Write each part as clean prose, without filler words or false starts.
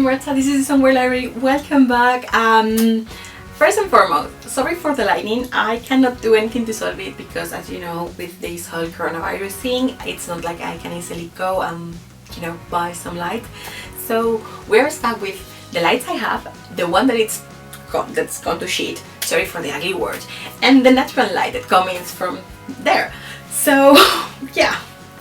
Marta, this is Somewhere Library. Welcome back. First and foremost, sorry for the lightning. I cannot do anything to solve it because, as you know, with this whole coronavirus thing, it's not like I can easily go and, buy some light. So we're stuck with the lights I have, the one that's gone to shit, sorry for the ugly word, and the natural light that comes from there. So yeah,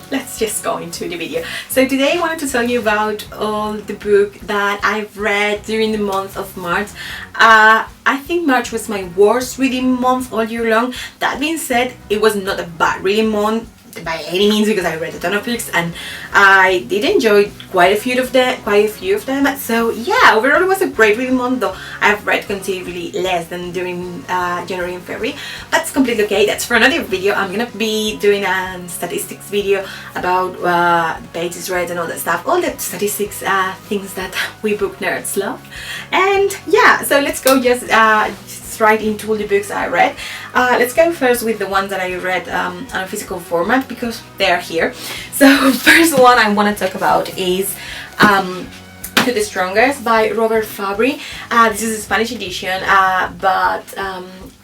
let's just go into the video. So today I wanted to tell you about all the book that I've read during the month of March. I think March was my worst reading month all year long. That being said, it was not a bad reading month by any means because I read a ton of books and I did enjoy quite a few of them. So yeah, overall it was a great reading month, though I've read considerably less than during January and February. That's completely okay. That's for another video. I'm gonna be doing a statistics video about pages read and all that stuff, all the statistics things that we book nerds love. And yeah, so let's go just right into all the books I read. Let's go first with the ones that I read on a physical format because they are here. So first one I want to talk about is To the Strongest by Robert Fabry. This is a Spanish edition, but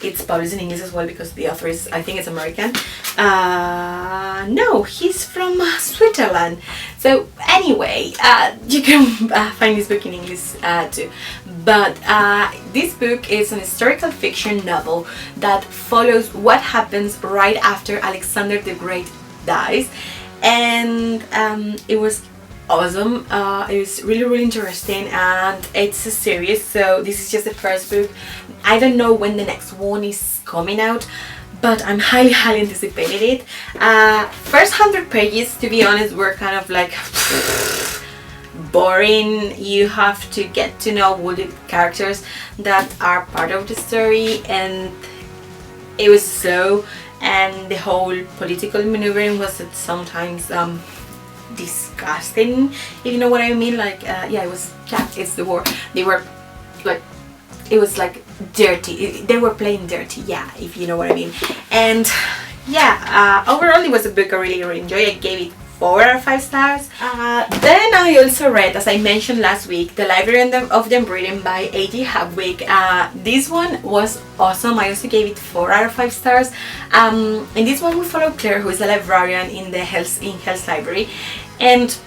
it's published in English as well because the author is, I think it's American. No, he's from Switzerland. So anyway, you can find this book in English too. But this book is an historical fiction novel that follows what happens right after Alexander the Great dies. And it was awesome. It was really interesting, and it's a series, so this is just the first book. I don't know when the next one is coming out, but I'm highly anticipating it. First 100 pages, to be honest, were kind of like boring. You have to get to know all the characters that are part of the story, and it was slow, and the whole political maneuvering was sometimes disgusting, if you know what I mean. Like it's the war. They were like, it was like dirty. They were playing dirty, yeah, if you know what I mean. And yeah, overall it was a book I really enjoyed. I gave it 4 out of 5 stars. Then I also read, as I mentioned last week, The Library of the Unwritten by A.J. Hardwick. This one was awesome. I also gave it 4 out of 5 stars. In this one we follow Claire, who is a librarian in Hell's Library, and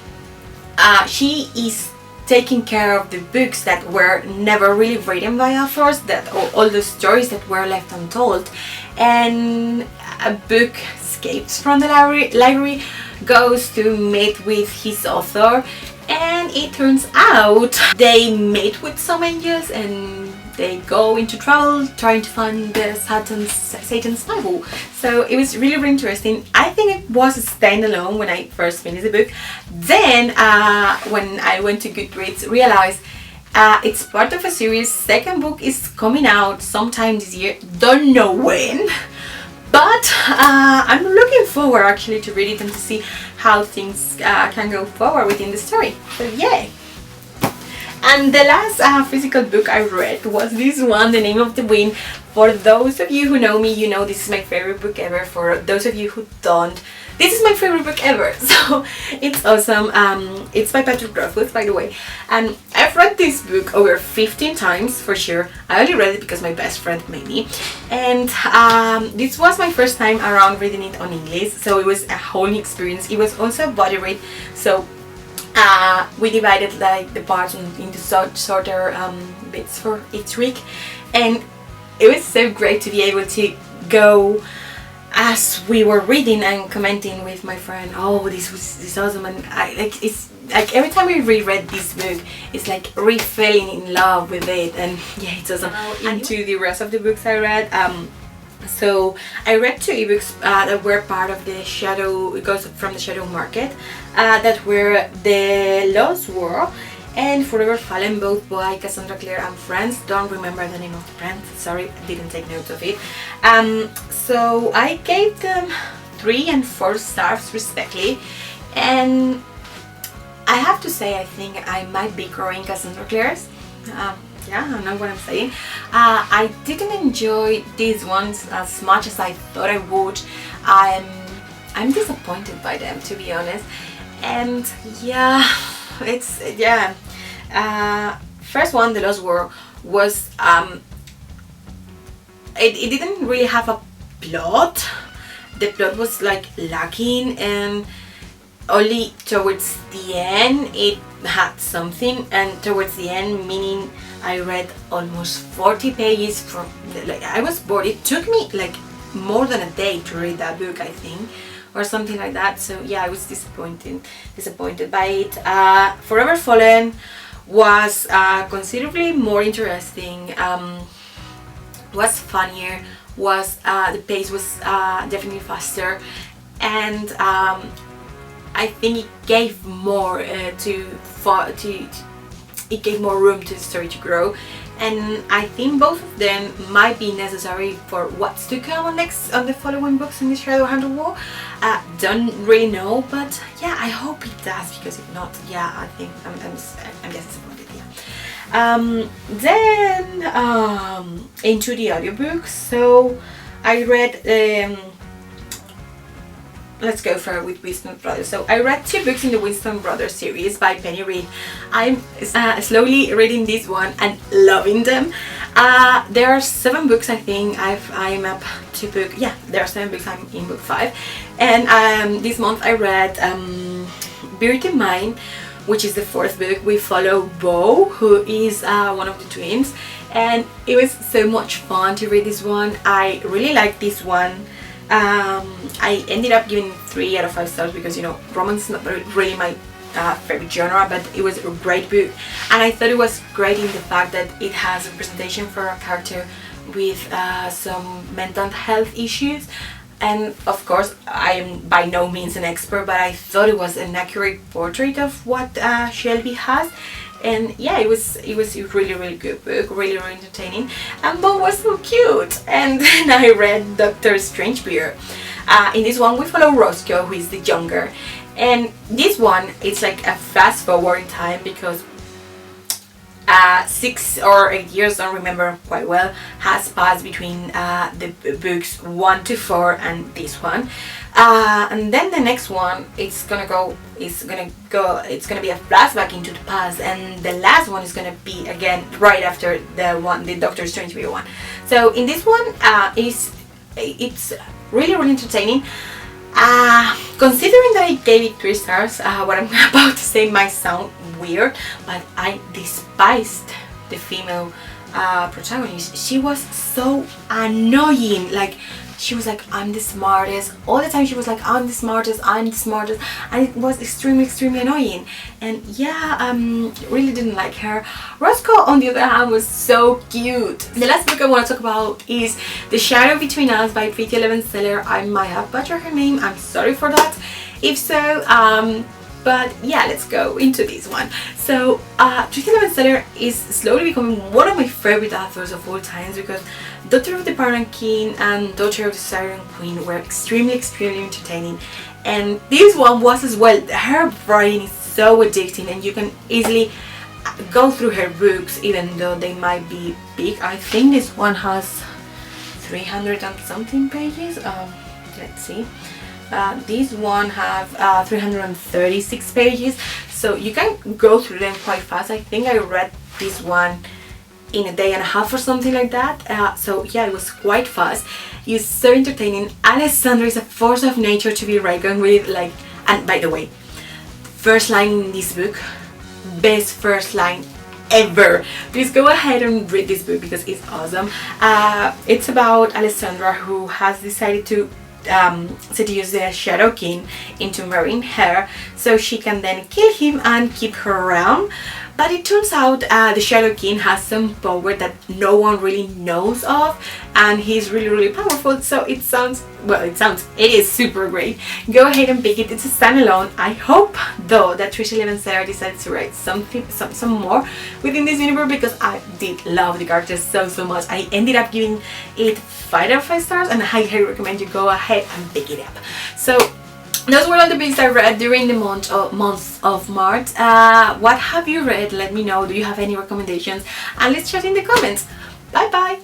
she is taking care of the books that were never really written by authors, that all the stories that were left untold. And a book escapes from the library, goes to meet with his author, and it turns out they meet with some angels and they go into trouble trying to find the Satan's Bible. So it was really interesting. I think it was a standalone when I first finished the book. Then when I went to Goodreads, realized it's part of a series. Second book is coming out sometime this year, don't know when, but I'm looking forward actually to read it and to see how things can go forward within the story. So yay! And the last physical book I read was this one, The Name of the Wind. For those of you who know me, you know this is my favorite book ever. For those of you who don't, this is my favorite book ever. So it's awesome. It's by Patrick Rothfuss, by the way. And I've read this book over 15 times for sure. I only read it because my best friend made me. And this was my first time around reading it on English. So it was a whole new experience. It was also a body read. So we divided like the parts into shorter bits for each week, and it was so great to be able to go as we were reading and commenting with my friend. Oh, this is awesome! And it's like every time we reread this book, it's like falling in love with it, and yeah, it's awesome. And to the rest of the books I read. So I read 2 ebooks that were part of the Shadow, it goes from the Shadow Market, that were The Lost World and Forever Fallen, both by Cassandra Clare and friends. Don't remember the name of the friend, sorry, I didn't take note of it. So I gave them 3 and 4 stars respectively, and I have to say I think I might be growing Cassandra Clare's. Yeah, I know what I'm saying. I didn't enjoy these ones as much as I thought I would. I'm disappointed by them, to be honest. And yeah, First one, The Lost World, was it didn't really have a plot. The plot was like lacking, and only towards the end it had something. And towards the end, meaning I read almost 40 pages from, like, I was bored. It took me like more than a day to read that book, I think, or something like that. So yeah, I was disappointed by it. Forever Fallen was considerably more interesting, was funnier, was the pace was definitely faster, and I think it gave more it gave more room to the story to grow, and I think both of them might be necessary for what's to come on the following books in the Shadowhunter War. Don't really know, but yeah, I hope it does, because if not, yeah, I think I'm just disappointed. Yeah. Then into the audiobooks. So I read. Let's go for with Winston Brothers. So I read 2 books in the Winston Brothers series by Penny Reid. I'm slowly reading this one and loving them. There are 7 books, I think. I'm up to book. Yeah, there are 7 books. I'm in book 5, and this month I read Buried in Mine, which is the 4th book. We follow Bo, who is one of the twins, and it was so much fun to read this one. I really like this one. I ended up giving 3 out of 5 stars because, you know, romance is not really my favorite genre, but it was a great book, and I thought it was great in the fact that it has a presentation for a character with some mental health issues. And of course, I am by no means an expert, but I thought it was an accurate portrait of what Shelby has. And yeah, it was a really good book, really entertaining, and Bo was so cute. And then I read Dr. Strangebeard. In this one we follow Roscoe, who is the younger, and this one it's like a fast forward in time, because 6 or 8 years, don't remember quite well, has passed between the books 1 to 4 and this one. And then the next one, it's gonna be a flashback into the past, and the last one is gonna be again right after the Doctor Strangebeard one. So in this one, it's really entertaining. Considering that I gave it 3 stars, what I'm about to say might sound weird, but I despised the female protagonist. She was so annoying. Like, she was like, I'm the smartest. All the time she was like, I'm the smartest, and it was extremely annoying. And yeah, really didn't like her. Roscoe, on the other hand, was so cute. The last book I want to talk about is The Shadow Between Us by Pretty Eleven Seller. I might have butchered her name, I'm sorry for that. If so, but yeah, let's go into this one. So, Pretty Eleven Seller is slowly becoming one of my favorite authors of all times, because Daughter of the Parent King and Daughter of the Siren Queen were extremely entertaining, and this one was as well. Her writing is so addicting, and you can easily go through her books even though they might be big. I think this one has 300 and something pages. Let's see. This one have 336 pages, so you can go through them quite fast. I think I read this one in a day and a half or something like that. So yeah, it was quite fast. It's so entertaining. Alessandra is a force of nature to be reckoned with. Like, and by the way, first line in this book, best first line ever. Please go ahead and read this book because it's awesome. It's about Alessandra, who has decided to seduce the Shadow King into marrying her so she can then kill him and keep her around. But it turns out the Shadow King has some power that no one really knows of, and he's really powerful. So it is super great. Go ahead and pick it. It's a standalone. I hope though that Trish 11 Sarah decides to write some more within this universe, because I did love the characters so much. I ended up giving it 5 out of 5 stars, and I highly recommend you go ahead and pick it up. So those were all the books I read during the month of March. What have you read? Let me know. Do you have any recommendations? And let's chat in the comments. Bye bye!